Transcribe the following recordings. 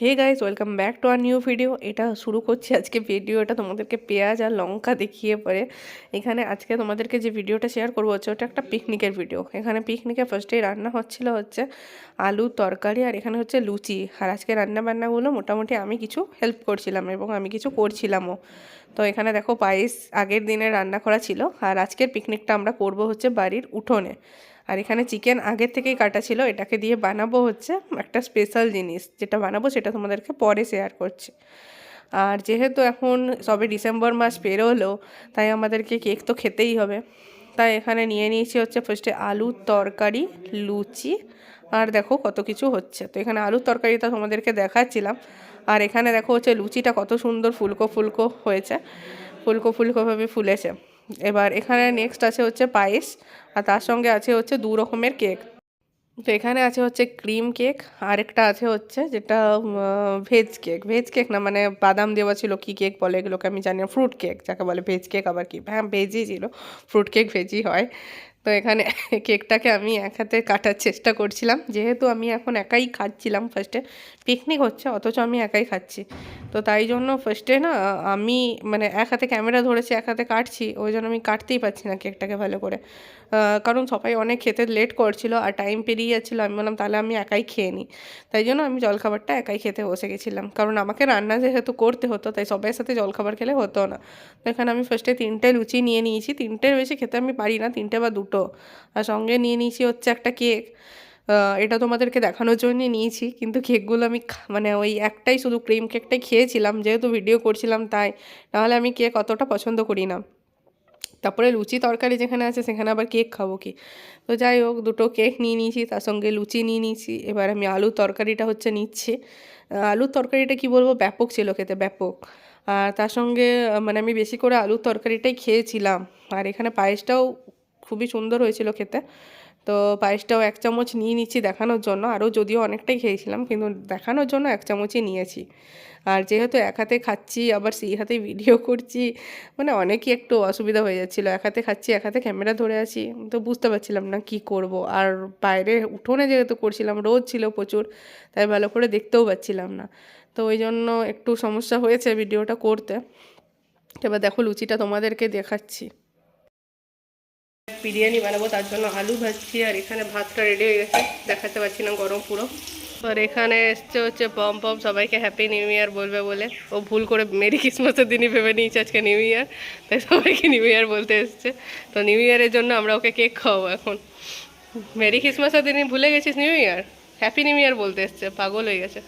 Hey guys, welcome back to our new video. এটা শুরু করছি আজকে ভিডিওটা তোমাদেরকে পেঁয়াজ আর লঙ্কা দেখিয়ে পরে। এখানে আজকে তোমাদেরকে যে ভিডিওটা শেয়ার করবো হচ্ছে ওটা একটা পিকনিকের ভিডিও। এখানে পিকনিকে ফার্স্টেই রান্না হচ্ছে আলুর তরকারি, আর এখানে হচ্ছে লুচি। আর আজকে রান্না বান্নাগুলো মোটামুটি আমি কিছু হেল্প করছিলাম এবং আমি কিছু করছিলামও। তো এখানে দেখো পায়েস আগের দিনে রান্না করা ছিল, আর আজকের পিকনিকটা আমরা করব হচ্ছে বাড়ির উঠোনে। আর এখানে চিকেন আগের থেকেই কাটা ছিল, এটাকে দিয়ে বানাবো হচ্ছে একটা স্পেশাল জিনিস। যেটা বানাবো সেটা তোমাদেরকে পরে শেয়ার করছি। আর যেহেতু এখন সবে ডিসেম্বর মাস পেরোলো, তাই আমাদেরকে কেক তো খেতেই হবে। তাই এখানে নিয়ে নিয়েছি হচ্ছে ফার্স্টে আলুর তরকারি, লুচি, আর দেখো কত কিছু হচ্ছে। তো এখানে আলুর তরকারিটা তোমাদেরকে দেখাচ্ছিলাম, আর এখানে দেখো হচ্ছে লুচিটা কত সুন্দর ফুলকো ফুলকো হয়েছে, ফুলকো ফুলকোভাবে ফুলেছে। এবার এখানে নেক্সট আছে হচ্ছে পায়েস, আর তার সঙ্গে আছে হচ্ছে দু রকমের কেক। তো এখানে আছে হচ্ছে ক্রিম কেক, আরেকটা আছে হচ্ছে যেটা ভেজ কেক। ভেজ কেক না, মানে বাদাম দেওয়া ছিল, কি কেক বলে এগুলোকে আমি জানি না। ফ্রুট কেক যাকে বলে। ভেজ কেক আবার কি, হ্যাঁ ভেজই ছিল, ফ্রুট কেক ভেজই হয়। তো এখানে কেকটাকে আমি এক হাতে কাটার চেষ্টা করছিলাম, যেহেতু আমি এখন একাই খাচ্ছিলাম। ফার্স্টে পিকনিক হচ্ছে অথচ আমি একাই খাচ্ছি, তো তাই জন্য ফার্স্টে না আমি মানে এক হাতে ক্যামেরা ধরেছি, এক হাতে কাটছি, ওই জন্য আমি কাটতেই পারছি না কেকটাকে ভালো করে। কারণ সবাই অনেক খেতে লেট করছিল আর টাইম পেরিয়ে যাচ্ছিলো। আমি বললাম তাহলে আমি একাই খেয়ে নিই। তাই জন্য আমি জলখাবারটা একাই খেতে বসে গেছিলাম, কারণ আমাকে রান্না যেহেতু করতে হতো, তাই সবাই সাথে জলখাবার খেলে হতো না। তো এখানে আমি ফার্স্টে 3টে লুচি নিয়ে নিয়েছি। 3টের বেশি খেতে আমি পারি না, 3টে বা 2টো। আর সঙ্গে নিয়ে নিয়েছি হচ্ছে একটা কেক। এটা তোমাদেরকে দেখানোর জন্যই নিয়েছি, কিন্তু কেকগুলো আমি মানে ওই একটাই শুধু ক্রিম কেকটাই খেয়েছিলাম, যেহেতু ভিডিও করছিলাম তাই। নাহলে আমি কেক অতটা পছন্দ করি না। তারপরে লুচি তরকারি যেখানে আছে সেখানে আবার কেক খাবো কি। তো যাই হোক, 2টো কেক নিয়ে নিয়েছি, তার সঙ্গে লুচি নিয়ে নিয়েছি। এবার আমি আলুর তরকারিটা হচ্ছে নিচ্ছি। আলুর তরকারিটা কি বলবো, ব্যাপক ছিল খেতে, ব্যাপক। আর তার সঙ্গে মানে আমি বেশি করে আলুর তরকারিটাই খেয়েছিলাম। আর এখানে পায়েসটাও খুবই সুন্দর হয়েছিল খেতে। তো পায়েসটাও 1 চামচ নিয়ে নিচ্ছি দেখানোর জন্য। আরও যদিও অনেকটাই খেয়েছিলাম, কিন্তু দেখানোর জন্য 1 চামচই নিয়েছি। আর যেহেতু এক হাতে খাচ্ছি আবার সেই হাতেই ভিডিও করছি, মানে অনেকই একটু অসুবিধা হয়ে যাচ্ছিলো। এক হাতে খাচ্ছি, এক হাতে ক্যামেরা ধরে আছি, তো বুঝতে পারছিলাম না কি করব। আর বাইরে উঠোনে যেহেতু করছিলাম, রোদ ছিল প্রচুর, তাই ভালো করে দেখতেও পাচ্ছিলাম না। তো ওই জন্য একটু সমস্যা হয়েছে ভিডিওটা করতে। এবার দেখো লুচিটা তোমাদেরকে দেখাচ্ছি। বিরিয়ানি বানাবো, তার জন্য আলু ভাজছি, আর এখানে ভাতটা রেডি হয়ে গেছে, দেখাতে পারছি না, গরম পুরো। আর এখানে এসছে হচ্ছে পম পম সবাইকে হ্যাপি নিউ ইয়ার বলবে বলে। ও ভুল করে মেরি ক্রিসমাসের দিনই ভেবে নিয়েছে আজকে নিউ ইয়ার, তাই সবাইকে নিউ ইয়ার বলতে এসছে। তো নিউ ইয়ারের জন্য আমরা ওকে কেক খাওয়াবো এখন। মেরি ক্রিসমাসের দিনই ভুলে গেছিস new year, happy new year বলতে এসছে, পাগল হয়ে গেছে।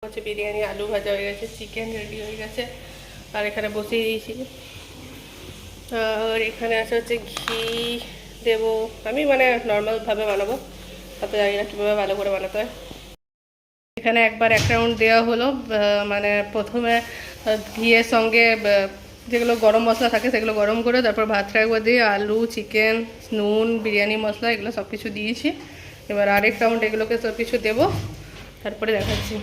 হচ্ছে বিরিয়ানি, আলু ভাজা হয়ে গেছে, চিকেন রেডি হয়ে গেছে, আর এখানে বসিয়ে দিয়েছি। আর এখানে আছে হচ্ছে ঘি দেবো, আমি মানে নর্মালভাবে বানাবো, তাতে জানি না কীভাবে ভালো করে বানাতে হয়। এখানে একবার 1 রাউন্ড দেওয়া হলো, মানে প্রথমে ঘিয়ের সঙ্গে যেগুলো গরম মশলা থাকে সেগুলো গরম করে, তারপর ভাতটা একবার দিয়ে আলু, চিকেন, নুন, বিরিয়ানি মশলা এগুলো সব কিছু দিয়েছি। এবার আরেক রাউন্ড এগুলোকে সব কিছু দেবো, তারপরে দেখাচ্ছি।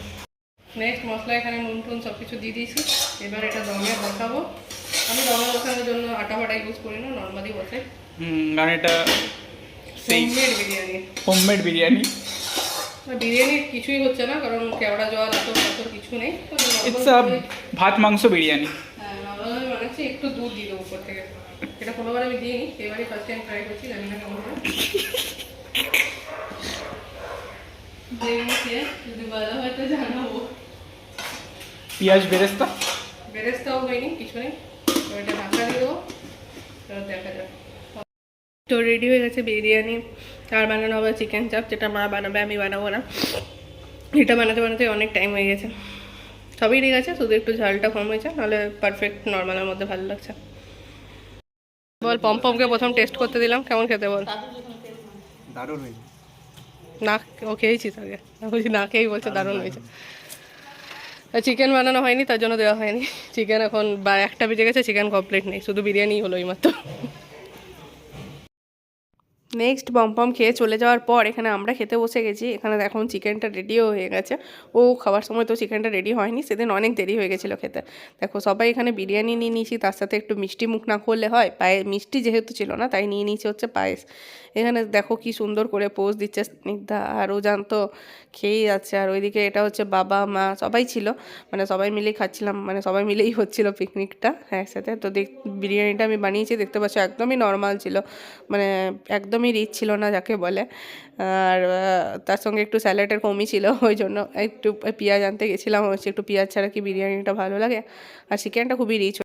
নেক্সট মশলা এখানে নুন টুন সব কিছু দিয়ে দিয়েছি। এবার এটা দমে বসাবো। আমি দমে বসানোর জন্য আটা ফাটা ইউজ করি না, নর্মালি বসাই। কারণ এটা হোমমেড বিরিয়ানি। হোমমেড বিরিয়ানি। বিরিয়ানির কিছুই হচ্ছে না, কারণ কেওড়া জল আতর পাতর কিছু নেই। ইটস আ ভাত মাংস বিরিয়ানি। হ্যাঁ, নর্মালভাবে বানাচ্ছি, একটু দুধ দিয়ে দেবো উপর থেকে। এটা কোনোবার আমি দিইনি, এবারই ফার্স্ট টাইম ট্রাই করছি, জানি না কেমন হয়। যদি ভালো হয় তো জানাবো। পেঁয়াজ বেরেস্তা বেরেস্তাও হয়নি, কিছু নেই। তো এটা ঢাকা দিয়ে দেবো, দেখা যাক। তো রেডি হয়ে গেছে বিরিয়ানি। আর বানানো হবে চিকেন চাপ, যেটা মা বানাবে, আমি বানাবো না। এটা বানাতে বানাতে অনেক টাইম হয়ে গেছে। সবই ঠিক আছে, শুধু একটু ঝালটা কম হয়েছে, নাহলে পারফেক্ট নর্মালের মধ্যে ভালো লাগছে। বল, পমপমকে প্রথম টেস্ট করতে দিলাম, কেমন খেতে বল। দারুণ হয়েছে। না, ও খেয়েছিস আগে? বলছি না খেয়েই বলছে দারুণ হয়েছে। চিকেন বানানো হয়নি, তার জন্য দেওয়া হয়নি চিকেন। এখন 1টা বেজে গেছে, চিকেন কমপ্লিট নেই, শুধু বিরিয়ানি হলো এই মাত্র। নেক্সট পম খেয়ে চলে যাওয়ার পর এখানে আমরা খেতে বসে গেছি। এখানে এখন চিকেনটা রেডিও হয়ে গেছে। ও খাওয়ার সময় তো চিকেনটা রেডি হয়নি, সেদিন অনেক দেরি হয়ে গেছিলো খেতে। দেখো সবাই এখানে বিরিয়ানি নিয়ে নিয়েছি, তার সাথে একটু মিষ্টি মুখ না করলে হয়, মিষ্টি যেহেতু ছিল না তাই নিয়ে নিয়েছি হচ্ছে পায়েস। এখানে দেখো কি সুন্দর করে পোজ দিচ্ছে স্নিগ্ধা, আর ও জানতো খেয়েই যাচ্ছে। আর ওইদিকে এটা হচ্ছে বাবা মা সবাই ছিল, মানে সবাই মিলেই খাচ্ছিলাম, মানে সবাই মিলেই হচ্ছিল পিকনিকটা একসাথে। তো বিরিয়ানিটা আমি বানিয়েছি, দেখতে পাচ্ছ একদমই নর্মাল ছিল, মানে একদমই রিচ ছিল না যাকে বলে। আর তার সঙ্গে একটু স্যালাডের কমই ছিল, ওই জন্য একটু পেঁয়াজ আনতে গেছিলাম, হচ্ছে একটু পেঁয়াজ ছাড়া কি বিরিয়ানিটা ভালো লাগে। আর চিকেনটা খুবই রিচ।